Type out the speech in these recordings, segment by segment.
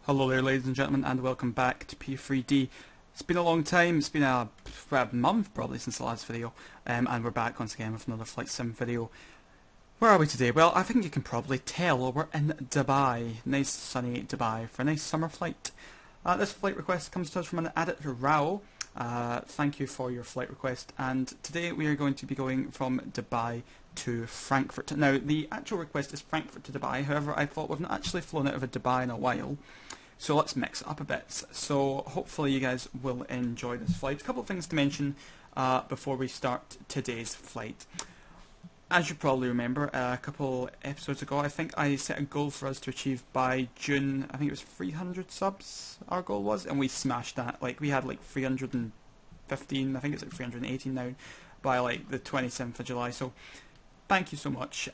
Hello there, ladies and gentlemen, and welcome back to P3D. It's been a long time, it's been a month probably since the last video, and we're back once again with another flight sim video. Where are we today? Well, I think you can probably tell we're in Dubai, nice sunny Dubai, for a nice summer flight. This flight request comes to us from an Adit Rao. Thank you for your flight request, and today we are going to be going from Dubai to Frankfurt. Now, the actual request is Frankfurt to Dubai, however I thought we've not actually flown out of Dubai in a while, so let's mix it up a bit. So hopefully you guys will enjoy this flight. A couple of things to mention before we start today's flight. As you probably remember, a couple episodes ago, I think I set a goal for us to achieve by June. I think it was 300 subs our goal was, and we smashed that. Like, we had like 315, I think it's like 318 now, by like the 27th of July. So thank you so much.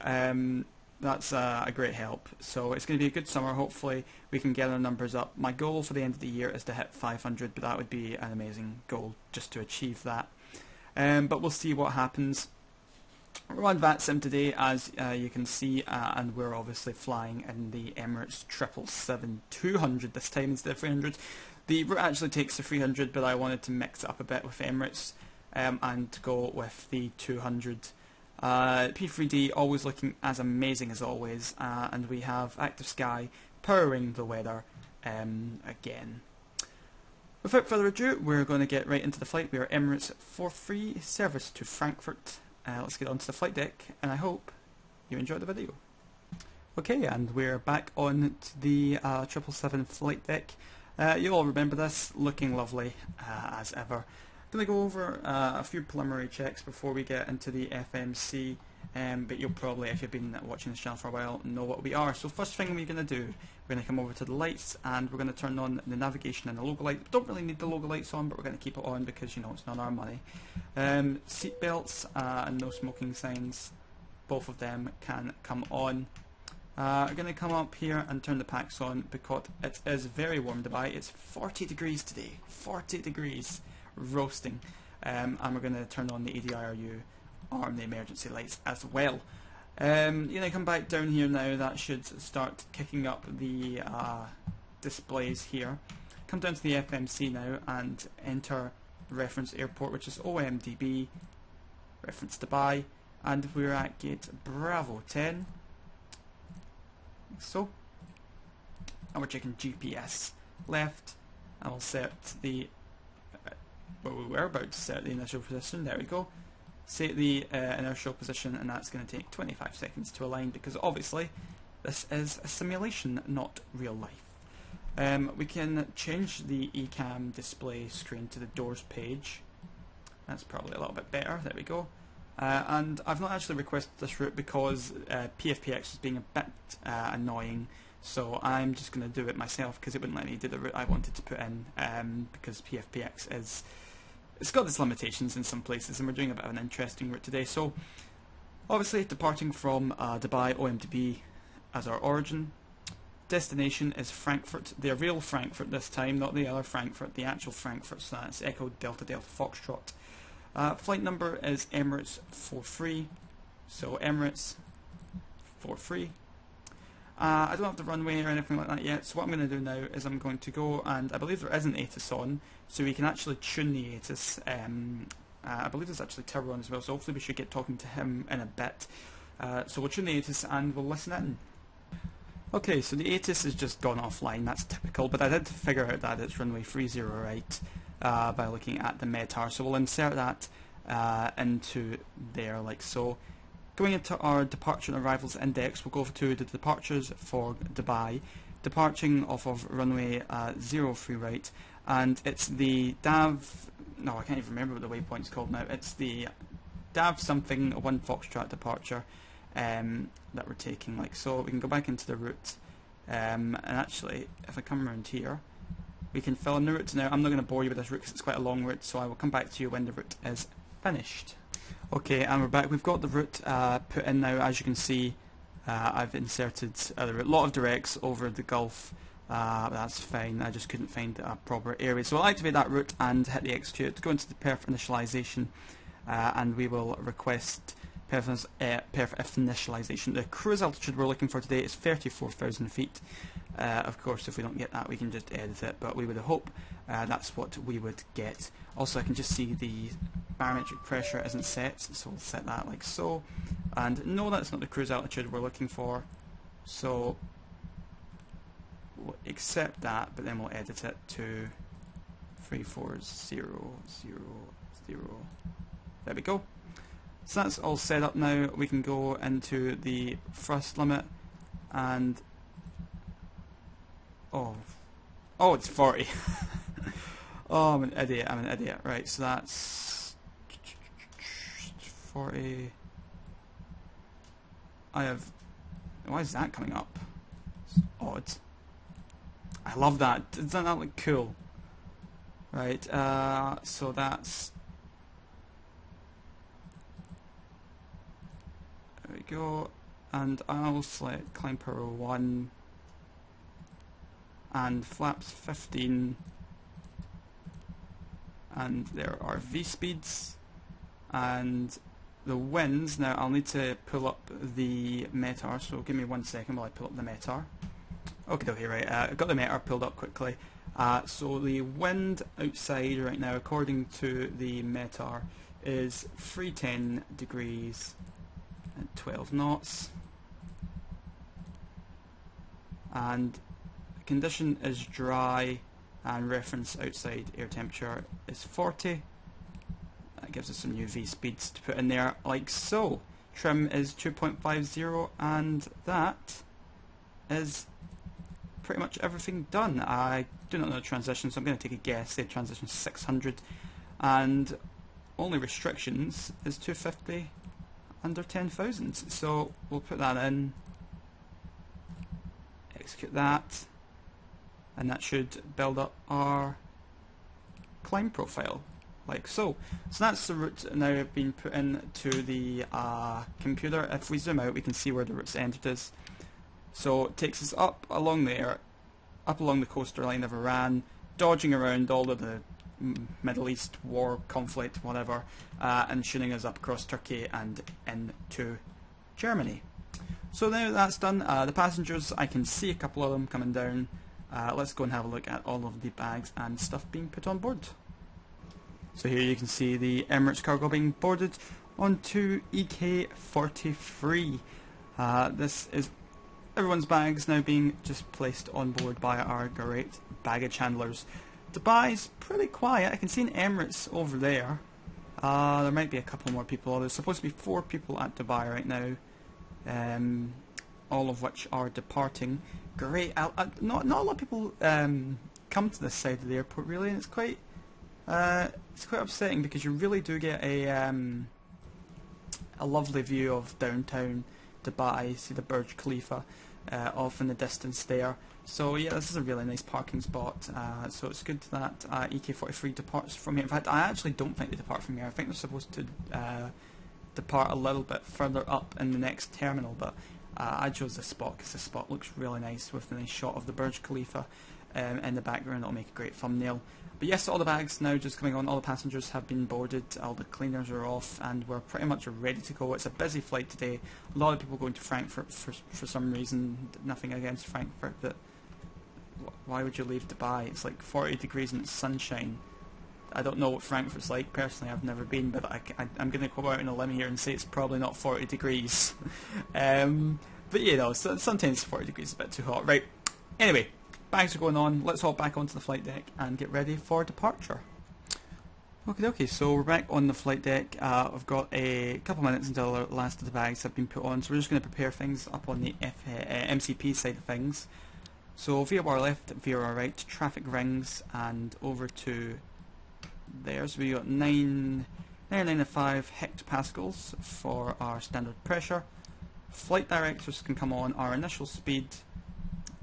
That's a great help. So it's going to be a good summer. Hopefully we can get our numbers up. My goal for the end of the year is to hit 500, but that would be an amazing goal just to achieve that. But we'll see what happens. We're on Vatsim today, as you can see, and we're obviously flying in the Emirates 777-200 this time instead of 300. The route actually takes the 300, but I wanted to mix it up a bit with Emirates and go with the 200. P3D always looking as amazing as always, and we have active sky powering the weather again. Without further ado, we're going to get right into the flight. We are Emirates 43 service to Frankfurt. Let's get onto the flight deck, and I hope you enjoy the video. Okay, and we're back on to the 777 flight deck. You all remember this, looking lovely as ever. I'm going to go over a few preliminary checks before we get into the FMC, but you'll probably, if you've been watching this channel for a while, know what we are. So first thing we're going to do, we're going to come over to the lights, and we're going to turn on the navigation and the logo light. We don't really need the logo lights on, but we're going to keep it on because, you know, it's not our money. Seat belts and no smoking signs, both of them can come on. I'm going to come up here and turn the packs on because it is very warm Dubai. It's 40 degrees today, 40 degrees. Roasting, and we're going to turn on the ADIRU arm the emergency lights as well. Come back down here now. That should start kicking up the displays here. Come down to the FMC now and enter reference airport, which is OMDB, reference Dubai, and we're at gate Bravo 10. So, and we're checking GPS left, and we'll set the well, we were about to set the initial position. There we go. Set the inertial position, and that's going to take 25 seconds to align because obviously this is a simulation, not real life. We can change the ECAM display screen to the doors page. That's probably a little bit better. There we go. And I've not actually requested this route because PFPX is being a bit annoying. So I'm just going to do it myself because it wouldn't let me do the route I wanted to put in because PFPX is, it's got its limitations in some places, and we're doing a bit of an interesting route today. So obviously departing from Dubai OMDB as our origin, destination is Frankfurt, the real Frankfurt this time, not the other Frankfurt, the actual Frankfurt, so that's Echo Delta Delta Foxtrot. Flight number is Emirates 43, so Emirates 43. I don't have the runway or anything like that yet, so what I'm going to do now is I'm going to go, and I believe there is an ATIS on, so we can actually tune the ATIS. I believe there's actually Terror on as well, so hopefully we should get talking to him in a bit. So we'll tune the ATIS and we'll listen in. Okay, so the ATIS has just gone offline, that's typical, but I did figure out that it's runway 30 right by looking at the METAR, so we'll insert that into there like so. Going into our departure and arrivals index, we'll go to the departures for Dubai, departing off of runway 03 right, and it's the DAV, no I can't even remember what the waypoint's called now, it's the DAV something 1 Foxtrot departure that we're taking like so. We can go back into the route, and actually if I come around here we can fill in the route. Now I'm not going to bore you with this route because it's quite a long route, so I will come back to you when the route is finished. Okay, and we're back. We've got the route put in now. As you can see, I've inserted the route. A lot of directs over the Gulf. That's fine. I just couldn't find a proper area. So I'll activate that route and hit the execute. Go into the perf initialization, and we will request perf initialization. The cruise altitude we're looking for today is 34,000 feet. Of course, if we don't get that, we can just edit it, but we would hope that's what we would get. Also, I can just see the barometric pressure isn't set, so we'll set that like so. And no, that's not the cruise altitude we're looking for, so we'll accept that, but then we'll edit it to 34000. There we go. So that's all set up now. We can go into the thrust limit and oh, it's 40. Oh, I'm an idiot. Right, so that's 40. Why is that coming up? It's odd. I love that. Doesn't that look cool? Right, so that's... There we go. And I'll select climb power 1 and flaps 15, and there are V speeds and the winds. Now I'll need to pull up the METAR, so give me 1 second while I pull up the METAR. Okay, right, I've got the METAR pulled up quickly. So the wind outside right now, according to the METAR, is 310 degrees at 12 knots, and the condition is dry, and reference outside air temperature is 40. That gives us some new V speeds to put in there, like so. Trim is 2.50, and that is pretty much everything done. I do not know the transition, so I'm going to take a guess. Say transition 600, and only restrictions is 250 under 10,000. So we'll put that in, execute that, and that should build up our climb profile like so. So that's the route now being put into the computer. If we zoom out, we can see where the route's entered is. So it takes us up along there, up along the coastal line of Iran, dodging around all of the Middle East war, conflict, whatever, and shooting us up across Turkey and into Germany. So now that's done, the passengers, I can see a couple of them coming down. Let's go and have a look at all of the bags and stuff being put on board. So here you can see the Emirates cargo being boarded onto EK43. This is everyone's bags now being just placed on board by our great baggage handlers. Dubai's pretty quiet. I can see an Emirates over there. There might be a couple more people. There's supposed to be 4 people at Dubai right now, all of which are departing. Great. Not a lot of people come to this side of the airport really, and it's quite upsetting because you really do get a lovely view of downtown Dubai. See the Burj Khalifa off in the distance there. So yeah, this is a really nice parking spot. So it's good that EK43 departs from here. In fact, I actually don't think they depart from here. I think they're supposed to depart a little bit further up in the next terminal, but I chose this spot because this spot looks really nice with the nice shot of the Burj Khalifa in the background. It'll make a great thumbnail. But yes, all the bags now just coming on, all the passengers have been boarded, all the cleaners are off, and we're pretty much ready to go. It's a busy flight today. A lot of people going to Frankfurt for some reason. Nothing against Frankfurt, but why would you leave Dubai? It's like 40 degrees and it's sunshine. I don't know what Frankfurt's like personally, I've never been, but I'm going to go out on a limb here and say it's probably not 40 degrees. But you know, sometimes 40 degrees is a bit too hot. Right, anyway, bags are going on, let's hop back onto the flight deck and get ready for departure. Okay, so we're back on the flight deck. I've got a couple minutes until the last of the bags have been put on, so we're just going to prepare things up on the MCP side of things. So VOR left, VOR right, traffic rings, and over to there. So we got 995 hectopascals for our standard pressure. Flight directors can come on. Our initial speed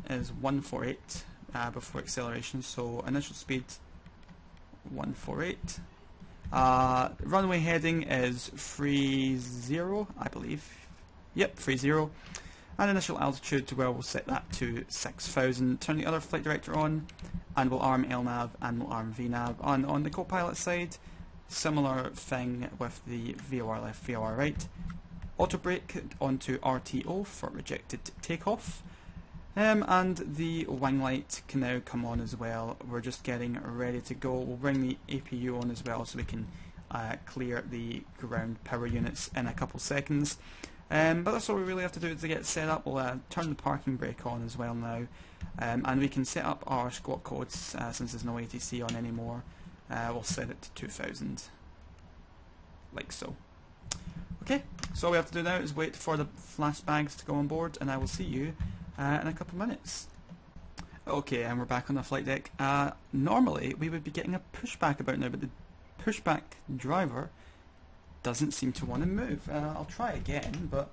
is 148 before acceleration, so initial speed 148. Runway heading is 30, I believe. Yep, 30. And initial altitude, well, we'll set that to 6,000. Turn the other flight director on, and we'll arm LNAV and we'll arm VNAV. On the co-pilot side, similar thing with the VOR left, VOR right. Auto brake onto RTO for rejected takeoff. And the wing light can now come on as well. We're just getting ready to go. We'll bring the APU on as well so we can clear the ground power units in a couple seconds. But that's all we really have to do to get set up. We'll turn the parking brake on as well now. And we can set up our squawk codes since there's no ATC on anymore. We'll set it to 2000. Like so. Okay, so all we have to do now is wait for the flash bags to go on board, and I will see you in a couple of minutes. Okay, and we're back on the flight deck. Normally we would be getting a pushback about now, but the pushback driver doesn't seem to want to move. I'll try again, but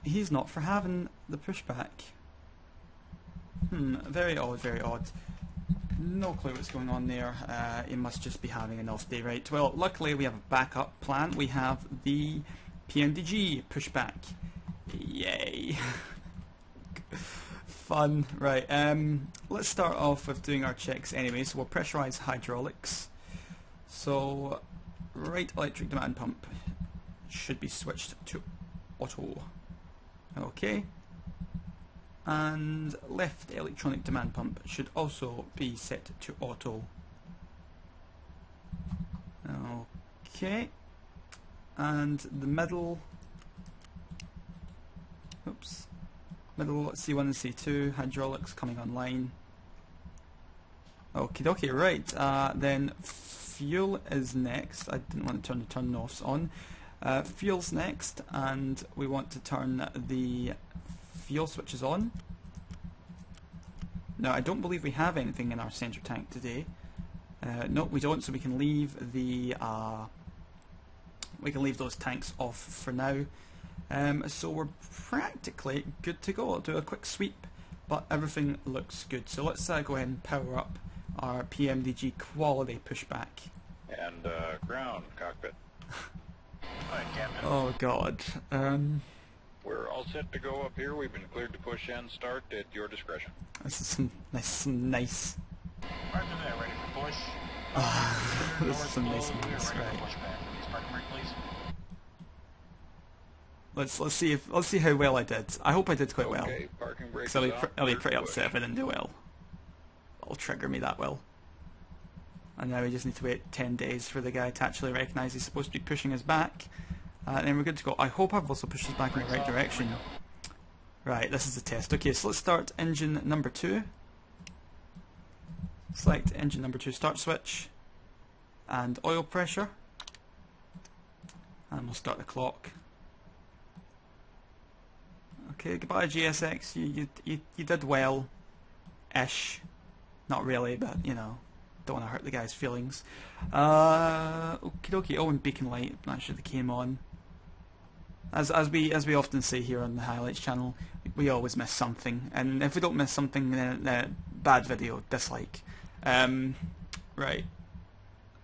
he's not for having the pushback. Very odd, very odd. No clue what's going on there. He must just be having an off day, right? Well, luckily we have a backup plan. We have the PMDG pushback. Yay! Fun. Right, let's start off with doing our checks anyway. So we'll pressurize hydraulics. So, right electric demand pump should be switched to auto. Okay. And left electronic demand pump should also be set to auto. Okay. And the middle, middle C1 and C2 hydraulics coming online. Okie dokie, right. Then fuel is next. I didn't want to turn the turn-offs on. Fuel's next, and we want to turn the fuel switches on. Now, I don't believe we have anything in our center tank today. No, we don't. So we can leave the those tanks off for now. So we're practically good to go. I'll do a quick sweep, but everything looks good. So let's go ahead and power up our PMDG quality pushback. And ground cockpit. Alright, Captain. Oh God. We're all set to go up here. We've been cleared to push and start at your discretion. This is some nice. Roger that, ready for push. This is some nice moves, right? Let's see how well I did. I hope I did quite well. Okay, parking brake So is I'll be off. pretty upset if I didn't do well. It'll trigger me that well. And now we just need to wait 10 days for the guy to actually recognise he's supposed to be pushing us back. And then we're good to go. I hope I've also pushed us back in the right direction. Right, this is the test. Okay, so let's start engine number 2. Select engine number 2 start switch. And oil pressure. And we'll start the clock. Okay, goodbye GSX. You did well. Ish. Not really, but you know. Don't want to hurt the guy's feelings. Okie dokie. Oh, and beacon light. That should have came on. As we often say here on the highlights channel, we always miss something, and if we don't miss something, then bad video, dislike. Right.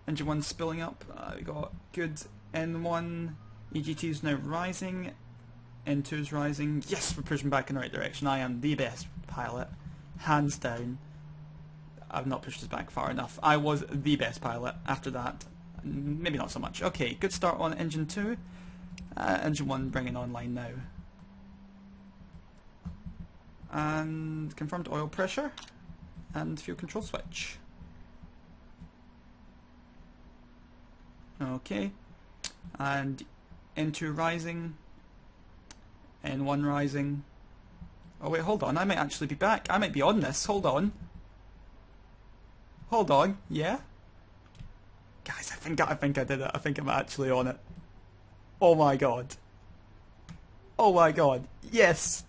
Engine 1 spilling up. We got good N1. EGT is now rising. N2 is rising. Yes, we're pushing back in the right direction. I am the best pilot, hands down. I've not pushed us back far enough. I was the best pilot. After that, maybe not so much. Okay, good start on engine 2. Engine 1 bringing online now. And confirmed oil pressure and fuel control switch. Okay. And N2 rising. N1 rising. Oh wait, hold on. I might actually be back. I might be on this. Hold on. Hold on, yeah? Guys, I think I did it. I think I'm actually on it. Oh my god. Oh my god. Yes!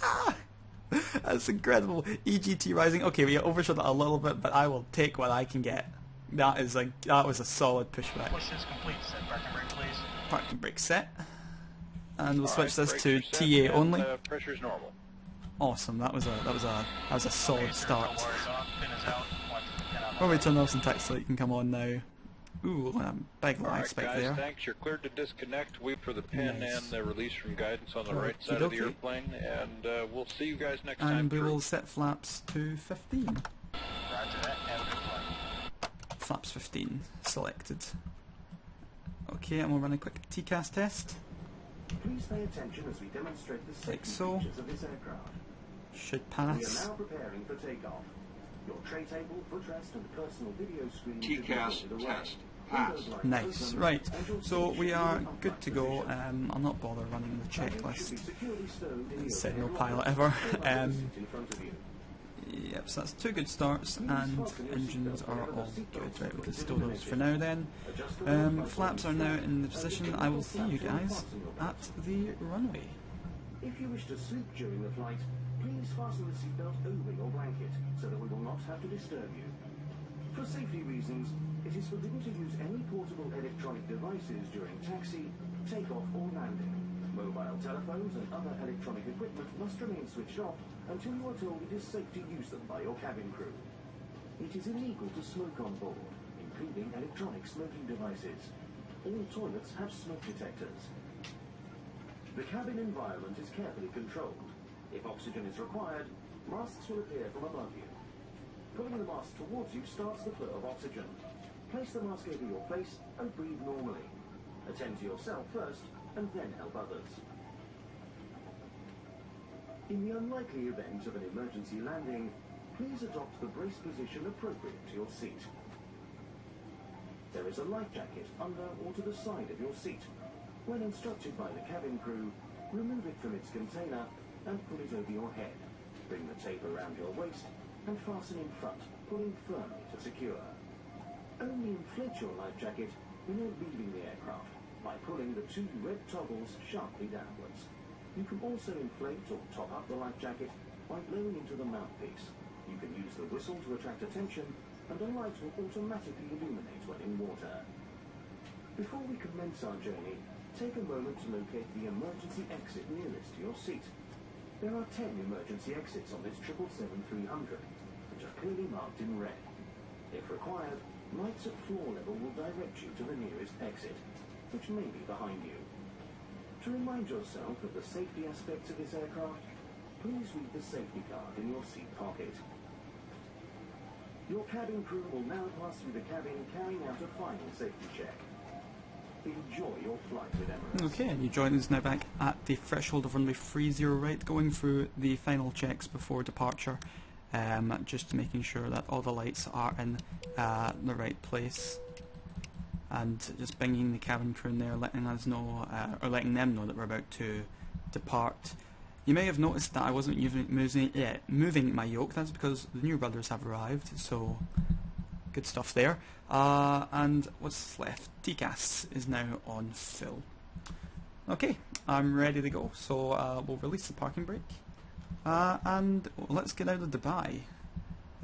Ah! That's incredible. EGT rising. Okay, we overshot it a little bit, but I will take what I can get. That was a solid pushback. Push is complete. Set parking brake, please. Parking brake set. And we'll switch Alright, this to brakes are set TA and, only. Pressure's normal. Awesome. That was a solid Okay, start. wires off, pin is out. Watch the pin out. When we turn off some text light, can come on now. Ooh, big lag Alright spike guys, there. thanks. You're cleared to disconnect. Wait for the pin Nice. and the release from guidance on the right side of the Okey-dokey. airplane, and we'll see you guys next time And we through. will set flaps to 15. Roger that. Have a good flight. Flaps 15 selected. Okay, and we'll run a quick TCAS test. Please pay attention as we demonstrate the safety Like so. features of this aircraft. Should We are pass. now preparing for takeoff. Your tray table, footrest and personal video screen TCAS should be folded away. test. Pass. Nice, right. So we are good to go. I'll not bother running the checklist. It said no pilot ever. Yep, so that's 2 good starts, and engines are all good. Right, we can store those for now then. Flaps are now in the position. I will see you guys at the runway. If you wish to sleep during the flight, please fasten the seatbelt over your blanket so that we will not have to disturb you. For safety reasons, it is forbidden to use any portable electronic devices during taxi, takeoff or landing. Mobile telephones and other electronic equipment must remain switched off until you are told it is safe to use them by your cabin crew. It is illegal to smoke on board, including electronic smoking devices. All toilets have smoke detectors. The cabin environment is carefully controlled. If oxygen is required, masks will appear from above you. Pulling the mask towards you starts the flow of oxygen. Place the mask over your face and breathe normally. Attend to yourself first and then help others. In the unlikely event of an emergency landing, please adopt the brace position appropriate to your seat. There is a life jacket under or to the side of your seat. When instructed by the cabin crew, remove it from its container and pull it over your head. Bring the tape around your waist and fasten in front, pulling firmly to secure. Only inflate your life jacket when you're leaving the aircraft by pulling the 2 red toggles sharply downwards. You can also inflate or top up the life jacket by blowing into the mouthpiece. You can use the whistle to attract attention, and a light will automatically illuminate when in water. Before we commence our journey, take a moment to locate the emergency exit nearest to your seat. There are 10 emergency exits on this 777-300, which are clearly marked in red. If required, lights at floor level will direct you to the nearest exit, which may be behind you. To remind yourself of the safety aspects of this aircraft, please read the safety card in your seat pocket. Your cabin crew will now pass through the cabin carrying out a final safety check. Enjoy your flight with Emirates. Okay, and you join us now back at the threshold of runway 30 right, going through the final checks before departure, just making sure that all the lights are in the right place, and just bringing the cabin crew in there, letting us know, or letting them know that we're about to depart. You may have noticed that I wasn't moving my yoke. That's because the new rudders have arrived, so good stuff there. And what's left? TCAS is now on full. Okay, I'm ready to go, so we'll release the parking brake, and let's get out of Dubai.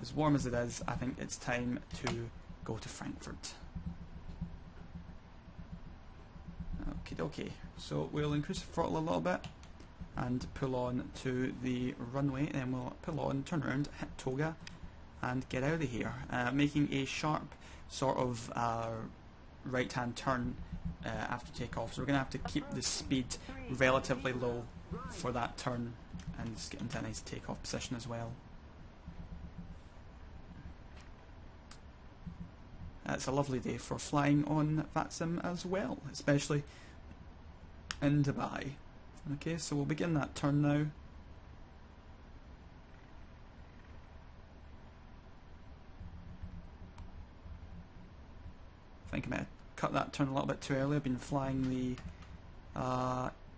As warm as it is, I think it's time to go to Frankfurt. Okie dokie, so we'll increase the throttle a little bit and pull on to the runway, and then we'll pull on, turn around, hit toga and get out of here, making a sharp sort of right hand turn after takeoff. So we're going to have to keep the speed relatively low for that turn and just get into a nice takeoff position as well. It's a lovely day for flying on Vatsim as well, especially in Dubai. Okay, so we'll begin that turn now. I think I might have cut that turn a little bit too early. I've been flying the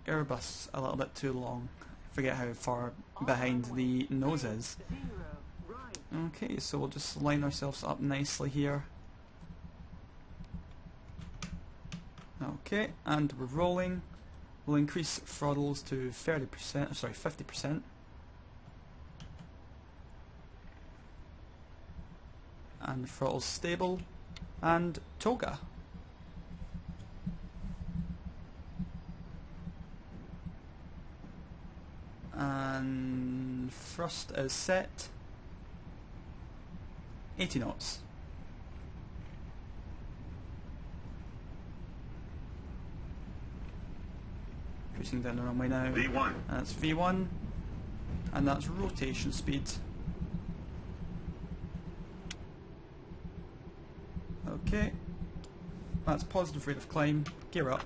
Airbus a little bit too long. I forget how far behind the nose is. Okay, so we'll just line ourselves up nicely here. Okay, and we're rolling. We'll increase throttles to 50%. And throttles stable. And toga. And thrust is set. 80 knots. Cruising down the runway now. V1. That's V1, and that's rotation speed. Okay, that's positive rate of climb. Gear up.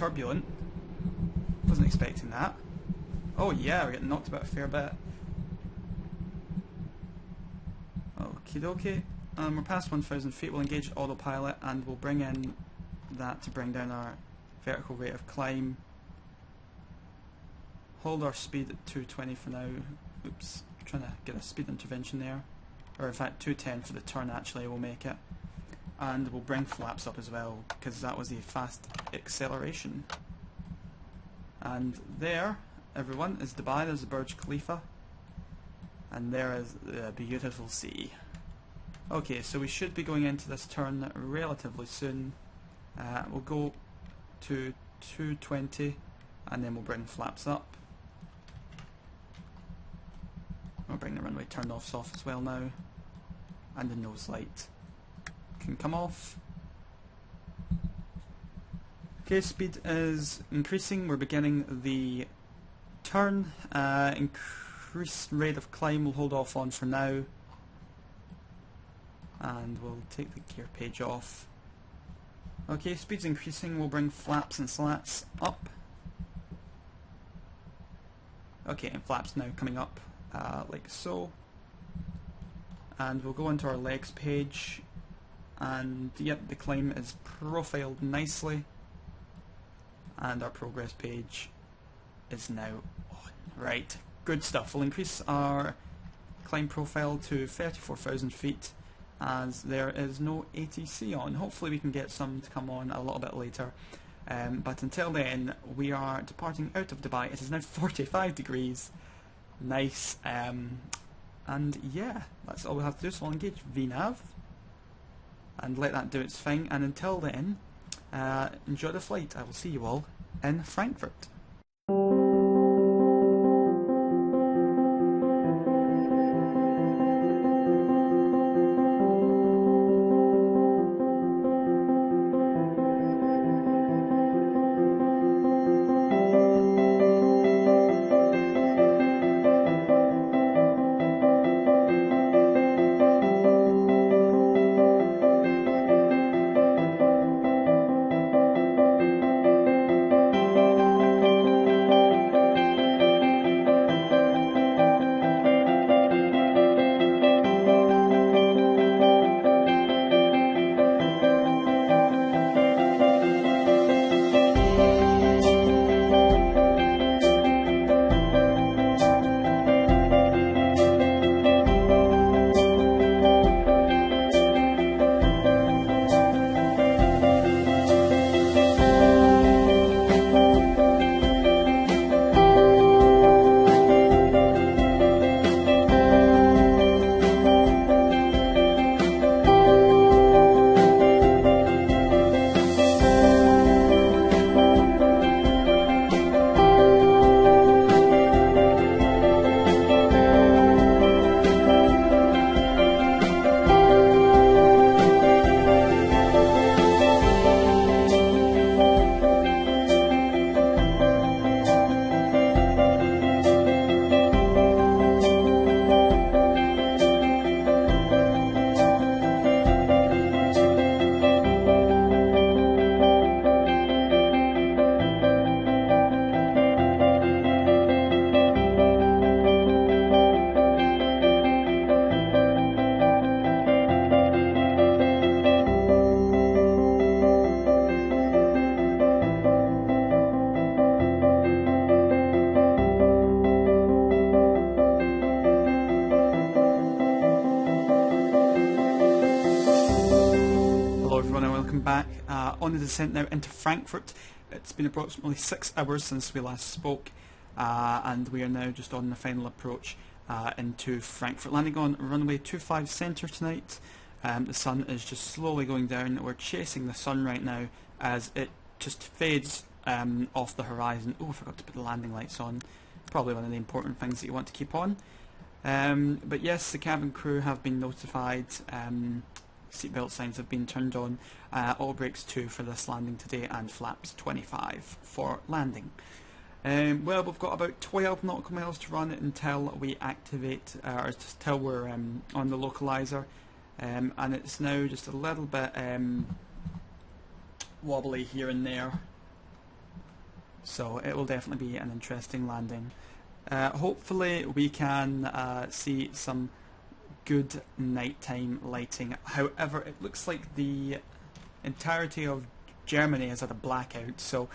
turbulent. Wasn't expecting that. Oh yeah, we're getting knocked about a fair bit. Okie dokie. We're past 1,000 feet. We'll engage autopilot and we'll bring in that to bring down our vertical rate of climb. Hold our speed at 220 for now. Oops, trying to get a speed intervention there. Or in fact 210 for the turn actually will make it. And we'll bring flaps up as well because that was the fast acceleration. And there, everyone, is Dubai. There's the Burj Khalifa. And there is the beautiful sea. Okay, so we should be going into this turn relatively soon. We'll go to 220 and then we'll bring flaps up. We'll bring the runway turn offs off as well now. And the nose light can come off. Okay, speed is increasing. We're beginning the turn. Increased rate of climb we'll hold off on for now. And we'll take the gear page off. Okay, speed's increasing. We'll bring flaps and slats up. Okay, and flaps now coming up like so. And we'll go into our legs page. And yep, the climb is profiled nicely. And our progress page is now on. Right, good stuff. We'll increase our climb profile to 34,000 feet as there is no ATC on. Hopefully we can get some to come on a little bit later. But until then, we are departing out of Dubai. It is now 45 degrees. Nice. And yeah, that's all we have to do. So we'll engage VNAV and let that do its thing. And until then, enjoy the flight. I will see you all in Frankfurt. Back on the descent now into Frankfurt. It's been approximately 6 hours since we last spoke, and we are now just on the final approach into Frankfurt. Landing on runway 25 centre tonight. The sun is just slowly going down. We're chasing the sun right now as it just fades off the horizon. Oh, I forgot to put the landing lights on. Probably one of the important things that you want to keep on. But yes, the cabin crew have been notified. Seatbelt signs have been turned on. All brakes 2 for this landing today, and flaps 25 for landing. Well, we've got about 12 nautical miles to run until we activate, or until we're on the localizer, and it's now just a little bit wobbly here and there. so it will definitely be an interesting landing. Hopefully we can see some good nighttime lighting. However, it looks like the entirety of Germany has had a blackout, so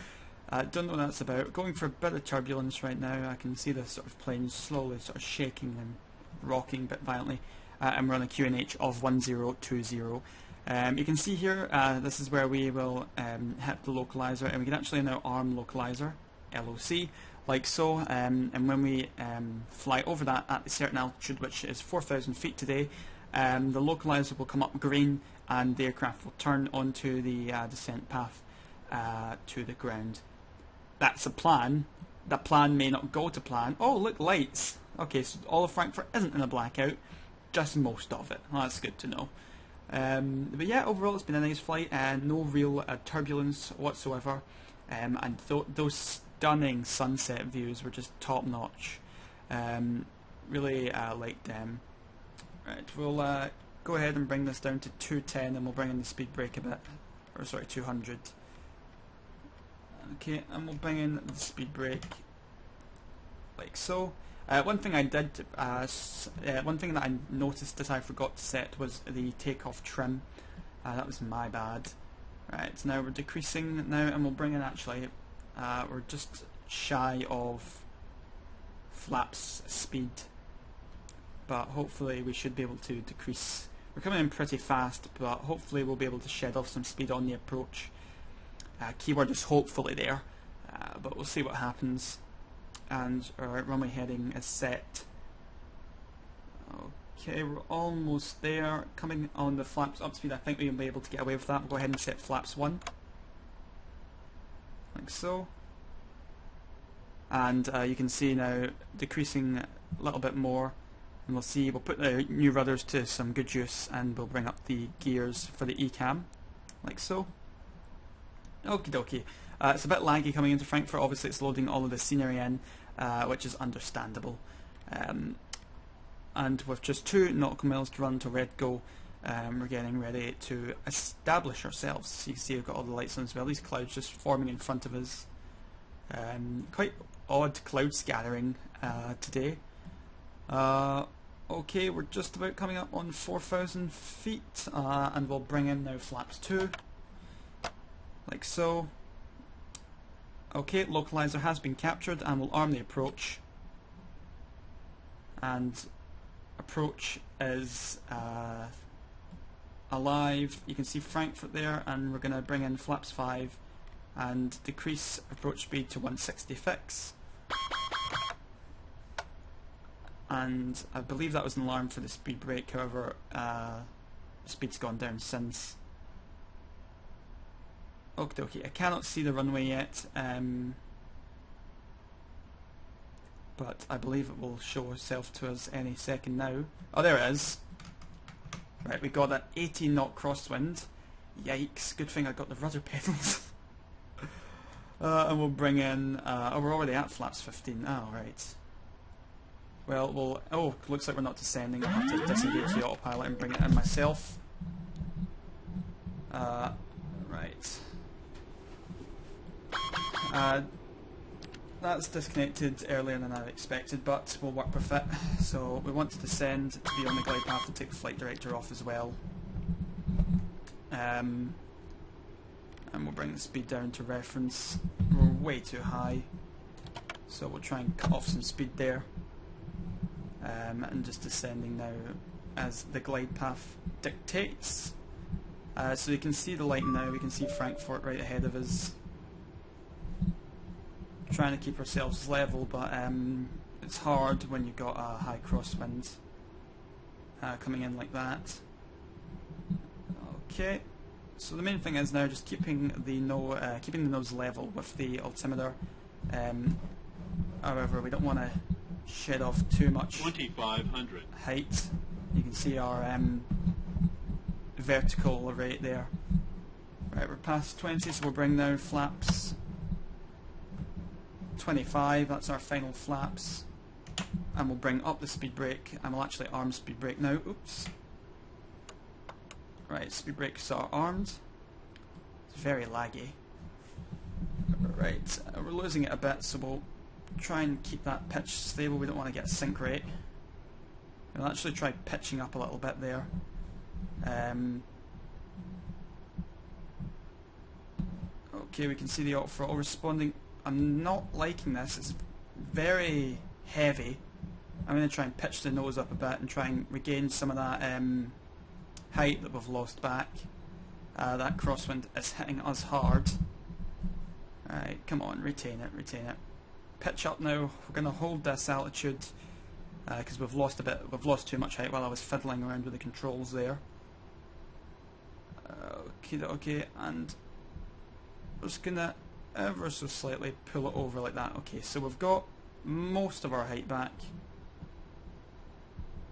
don't know what that's about. Going for a bit of turbulence right now. I can see the sort of plane slowly sort of shaking and rocking a bit violently, and we're on a QNH of 1020. You can see here, this is where we will hit the localizer, and we can actually now arm localizer, LOC, like so, and when we fly over that at a certain altitude, which is 4,000 feet today, the localizer will come up green and the aircraft will turn onto the descent path to the ground. That's a plan. The plan may not go to plan. Oh, look, lights. Okay, so all of Frankfurt isn't in a blackout, just most of it. Well, that's good to know. But yeah, overall it's been a nice flight, no real turbulence whatsoever, and those stunning sunset views were just top notch. Really liked them. Right, we'll go ahead and bring this down to 210 and we'll bring in the speed brake a bit, or sorry, 200. Okay, and we'll bring in the speed brake like so. One thing that I noticed that I forgot to set was the takeoff trim. That was my bad. Right, so now we're decreasing now, and we'll bring in actually, we're just shy of flaps speed, but hopefully we should be able to decrease. We're coming in pretty fast, but hopefully we'll be able to shed off some speed on the approach. Keyword is hopefully there, but we'll see what happens. And our runway heading is set. Okay, we're almost there. Coming on the flaps up speed, I think we'll be able to get away with that. We'll go ahead and set flaps 1. Like so. And you can see now decreasing a little bit more. And we'll see, we'll put the new rudders to some good use and we'll bring up the gears for the ECAM. Like so. Okie dokie. It's a bit laggy coming into Frankfurt. Obviously it's loading all of the scenery in, which is understandable. And with just 2 nautical miles to run to red go, we're getting ready to establish ourselves. So you can see we've got all the lights on as well. These clouds just forming in front of us. Quite odd cloud scattering today. Okay, we're just about coming up on 4,000 feet, and we'll bring in now flaps 2. Like so. Okay, localizer has been captured and we'll arm the approach. And approach is alive. You can see Frankfurt there, and we're going to bring in flaps 5 and decrease approach speed to 160 fix. And I believe that was an alarm for the speed brake, however speed's gone down since. Okie dokie, I cannot see the runway yet, but I believe it will show itself to us any second now. Oh, there it is. Right, we got that 18 knot crosswind. Yikes, good thing I got the rudder pedals. And we'll bring in, oh, we're already at flaps 15. Oh, right. Well, oh, looks like we're not descending. I'll have to disengage the autopilot and bring it in myself. Right. That's disconnected earlier than I expected, but we'll work with it. So we want to descend to be on the glide path and take the flight director off as well. And we'll bring the speed down to reference. We're way too high, so we'll try and cut off some speed there. And just descending now as the glide path dictates. So you can see the light now, we can see Frankfurt right ahead of us. Trying to keep ourselves level, but it's hard when you've got a high crosswind coming in like that. Okay, so the main thing is now just keeping the nose level with the altimeter. However, we don't want to shed off too much 2,500 height. You can see our vertical rate there. Right, we're past 20, so we'll bring now flaps 25, that's our final flaps, and we'll bring up the speed brake, and we'll actually arm speed brake now. Oops. Right, speed brakes are armed. It's very laggy. Right, we're we're losing it a bit, so we'll try and keep that pitch stable. We don't want to get a sink rate. We'll actually try pitching up a little bit there. Okay, we can see the auto throttle responding. I'm not liking this. It's very heavy. I'm going to try and pitch the nose up a bit and try and regain some of that height that we've lost back. That crosswind is hitting us hard. Alright, come on, retain it, retain it. Pitch up now. We're going to hold this altitude because we've lost too much height while I was fiddling around with the controls there. Okay, and we're just going to ever so slightly pull it over like that. Okay, so we've got most of our height back.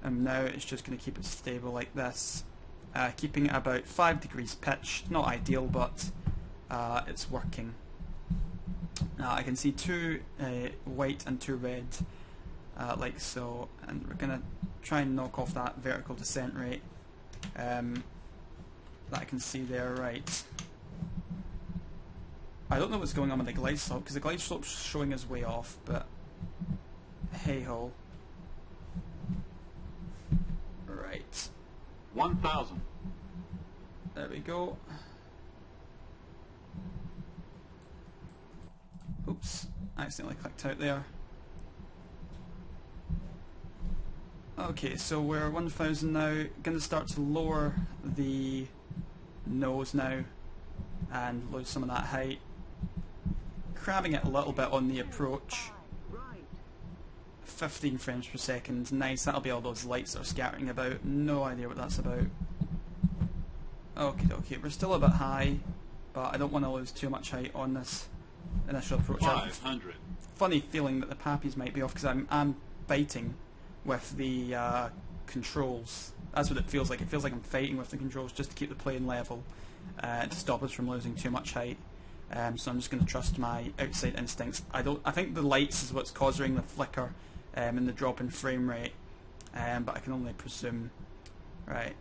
And now it's just going to keep it stable like this. Keeping it about 5 degrees pitch. Not ideal, but it's working. I can see 2 white and 2 red, like so, and we're going to try and knock off that vertical descent rate that I can see there. Right. I don't know what's going on with the glide slope, because the glide slope's showing us way off, but hey ho. Right. 1,000. There we go. Oops, accidentally clicked out there. Okay, so we're 1,000 now. Going to start to lower the nose now and lose some of that height. Crabbing it a little bit on the approach. 15 frames per second. Nice, that'll be all those lights that are scattering about. No idea what that's about. Okay, we're still a bit high, but I don't want to lose too much height on this initial approach. 500. Funny feeling that the pappies might be off because I'm fighting with the controls. That's what it feels like. It feels like I'm fighting with the controls just to keep the plane level, to stop us from losing too much height. So I'm just going to trust my outside instincts. I think the lights is what's causing the flicker and the drop in frame rate, but I can only presume. Right.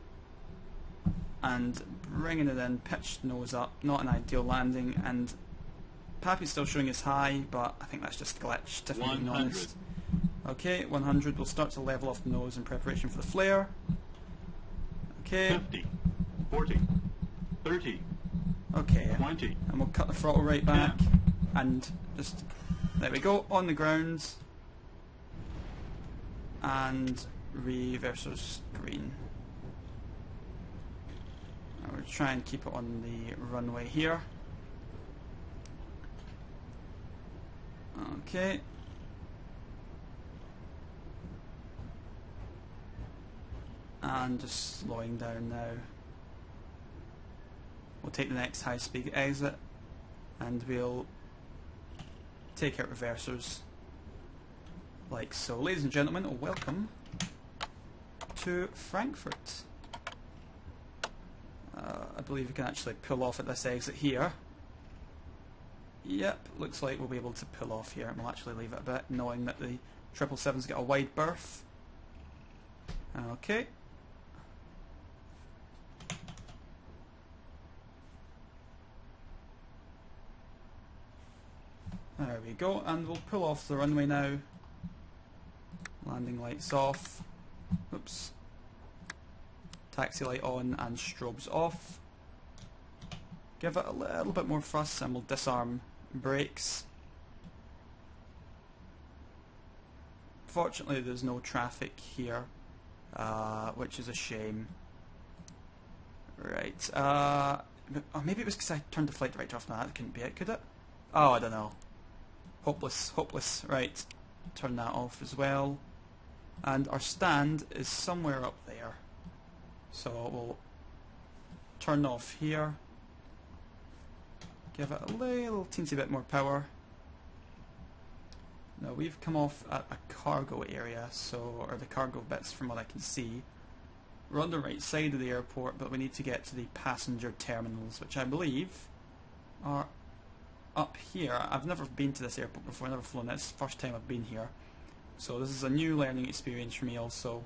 And bringing it in, pitched nose up, not an ideal landing, and Pappy's still showing us high, but I think that's just glitched, if I'm being honest. Okay, 100, we'll start to level off the nose in preparation for the flare. Okay. 50, 40, 30, okay, 20, and we'll cut the throttle right back, and just, there we go, on the ground, and reverser's green. We'll try and keep it on the runway here. Okay. And just slowing down now. We'll take the next high speed exit and we'll take out reversers like so. Ladies and gentlemen, welcome to Frankfurt. I believe we can actually pull off at this exit here. Yep, looks like we'll be able to pull off here, and we'll actually leave it a bit, knowing that the 777's got a wide berth. Okay. There we go, and we'll pull off the runway now. Landing lights off. Oops. Taxi light on and strobes off. Give it a little bit more thrust and we'll disarm brakes. Fortunately there's no traffic here, which is a shame. Right, oh, maybe it was because I turned the flight director off. No, that couldn't be it, could it? Oh, I don't know. Hopeless, hopeless. Right, turn that off as well. And our stand is somewhere up there. So we'll turn off here, give it a little teensy bit more power. Now we've come off at a cargo area, so, or the cargo bits from what I can see. We're on the right side of the airport, but we need to get to the passenger terminals, which I believe are up here. I've never been to this airport before, I've never flown it. It's the first time I've been here. So this is a new learning experience for me also.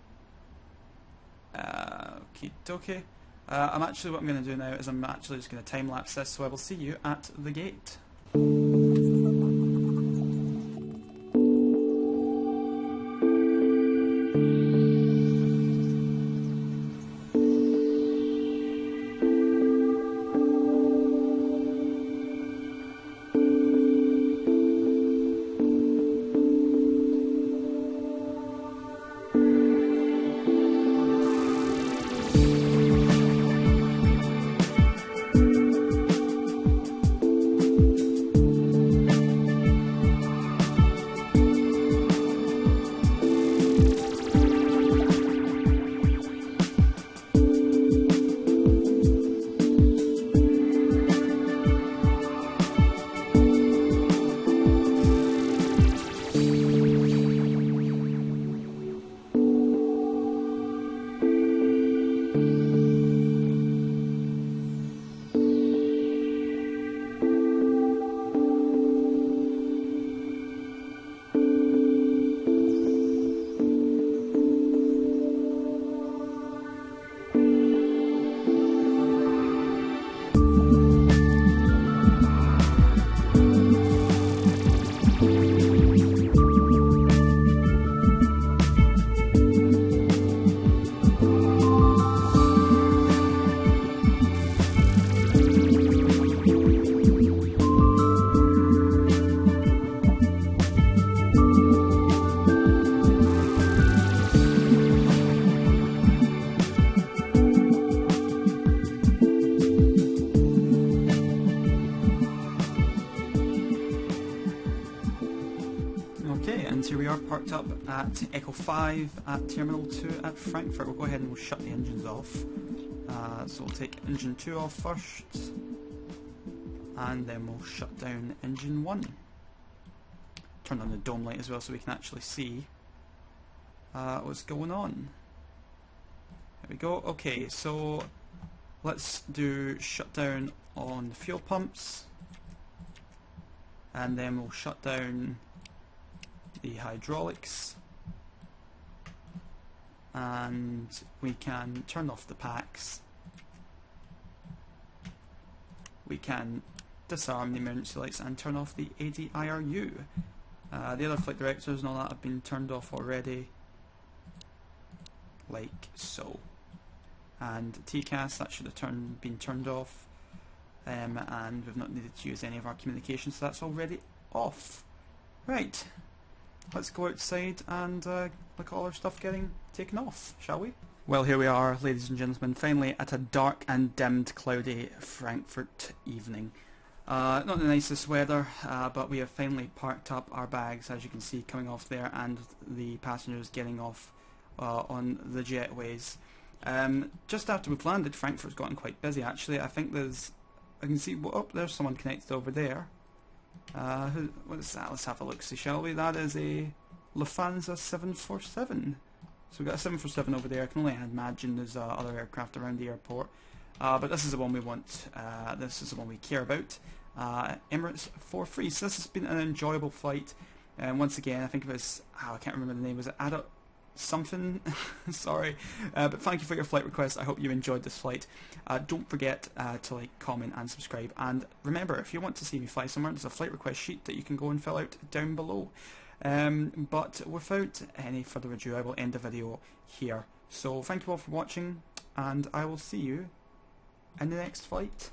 Okie dokie. What I'm going to do now is I'm actually just going to time lapse this, so I will see you at the gate. and here we are parked up at Echo 5 at Terminal 2 at Frankfurt. We'll go ahead and we'll shut the engines off. So we'll take engine 2 off first, and then we'll shut down engine 1. Turn on the dome light as well so we can actually see what's going on. There we go. Okay, so let's do shutdown on the fuel pumps, and then we'll shut down the hydraulics, and we can turn off the packs. We can disarm the emergency lights and turn off the ADIRU. The other flight directors and all that have been turned off already, like so. And TCAS, that should have been turned off, and we've not needed to use any of our communications, so that's already off. Right, let's go outside and look at all our stuff getting taken off, shall we? Well, here we are, ladies and gentlemen, finally at a dark and dimmed, cloudy Frankfurt evening. Not the nicest weather, but we have finally parked up our bags, as you can see, coming off there, and the passengers getting off on the jetways. Just after we've landed, Frankfurt's gotten quite busy actually. I think I can see, oh, there's someone connected over there. What is that? Let's have a look, see, shall we? That is a Lufthansa 747. So we've got a 747 over there. I can only imagine there's other aircraft around the airport. But this is the one we want, this is the one we care about. Emirates 43. So this has been an enjoyable flight. And once again, I think it was, I can't remember the name, was it something? Sorry. But thank you for your flight request. I hope you enjoyed this flight. Don't forget to like, comment and subscribe. And remember, if you want to see me fly somewhere, there's a flight request sheet that you can go and fill out down below. But without any further ado, I will end the video here. So thank you all for watching, and I will see you in the next flight.